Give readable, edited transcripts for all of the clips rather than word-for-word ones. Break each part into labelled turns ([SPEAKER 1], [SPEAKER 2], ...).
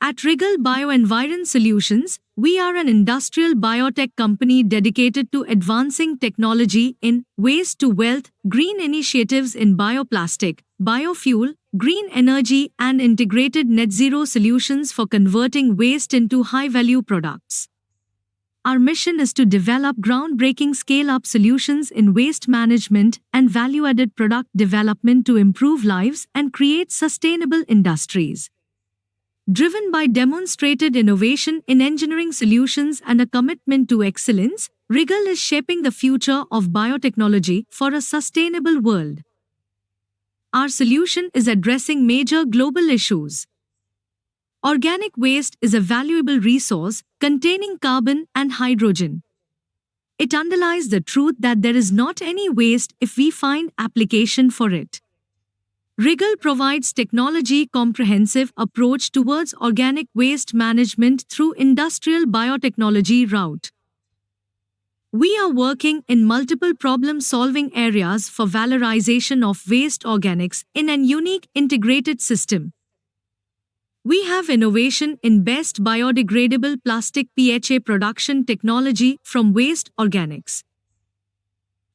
[SPEAKER 1] At Regal BioEnviron Solutions, we are an industrial biotech company dedicated to advancing technology in waste to wealth, green initiatives in bioplastic, biofuel, green energy, and integrated net zero solutions for converting waste into high-value products. Our mission is to develop groundbreaking scale-up solutions in waste management and value-added product development to improve lives and create sustainable industries. Driven by demonstrated innovation in engineering solutions and a commitment to excellence, Regal is shaping the future of biotechnology for a sustainable world. Our solution is addressing major global issues. Organic waste is a valuable resource containing carbon and hydrogen. It underlies the truth that there is not any waste if we find application for it. Regal provides technology comprehensive approach towards organic waste management through industrial biotechnology route. We are working in multiple problem-solving areas for valorization of waste organics in an unique integrated system. We have innovation in best biodegradable plastic PHA production technology from waste organics.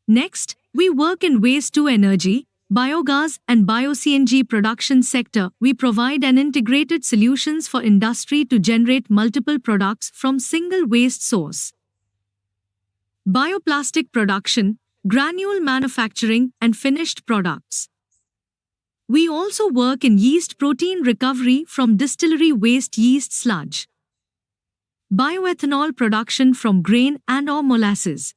[SPEAKER 1] Next, we work in waste to energy, biogas and bio-CNG production sector. We provide an integrated solutions for industry to generate multiple products from single waste source. Bioplastic production, granule manufacturing and finished products. We also work in yeast protein recovery from distillery waste yeast sludge. Bioethanol production from grain and or molasses.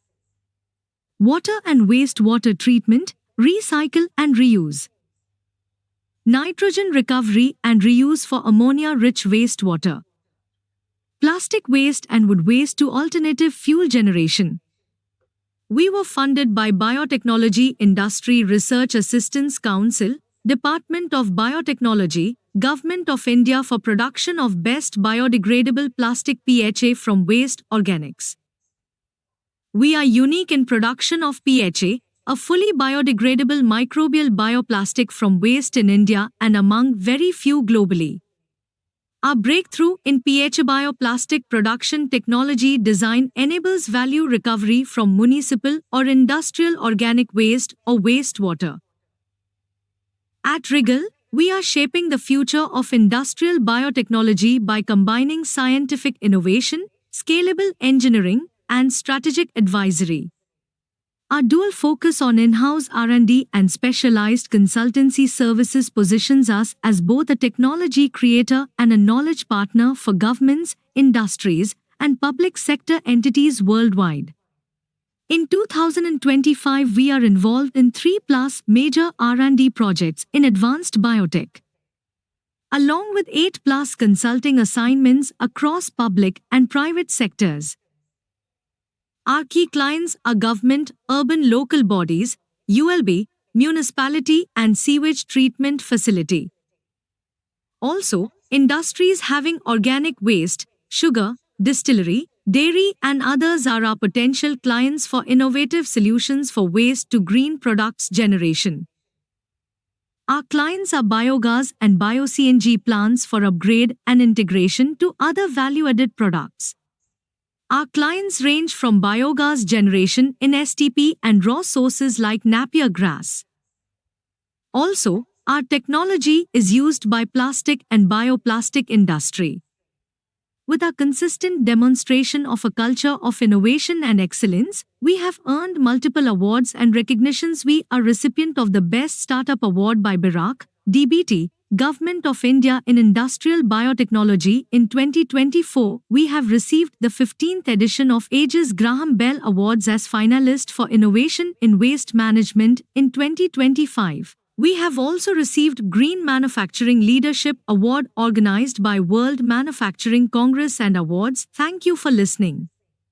[SPEAKER 1] Water and wastewater treatment, recycle and reuse. Nitrogen recovery and reuse for ammonia-rich wastewater. Plastic waste and wood waste to alternative fuel generation. We were funded by Biotechnology Industry Research Assistance Council, Department of Biotechnology, Government of India for production of best biodegradable plastic PHA from waste organics. We are unique in production of PHA, a fully biodegradable microbial bioplastic from waste in India and among very few globally. Our breakthrough in PHA bioplastic production technology design enables value recovery from municipal or industrial organic waste or wastewater. At Regal, we are shaping the future of industrial biotechnology by combining scientific innovation, scalable engineering, and strategic advisory. Our dual focus on in-house R&D and specialized consultancy services positions us as both a technology creator and a knowledge partner for governments, industries, and public sector entities worldwide. In 2025, we are involved in 3+ major R&D projects in advanced biotech, along with 8+ consulting assignments across public and private sectors. Our key clients are government, urban local bodies, ULB, municipality and sewage treatment facility. Also, industries having organic waste, sugar, distillery, dairy and others are our potential clients for innovative solutions for waste to green products generation. Our clients are biogas and bio-CNG plants for upgrade and integration to other value-added products. Our clients range from biogas generation in STP and raw sources like Napier grass. Also, our technology is used by plastic and bioplastic industry. With our consistent demonstration of a culture of innovation and excellence, we have earned multiple awards and recognitions. We are recipient of the Best Startup Award by BIRAC, DBT, Government of India in Industrial Biotechnology. In 2024, we have received the 15th edition of Aegis Graham Bell Awards as finalist for Innovation in Waste Management in 2025. We have also received Green Manufacturing Leadership Award organized by World Manufacturing Congress and Awards. Thank you for listening.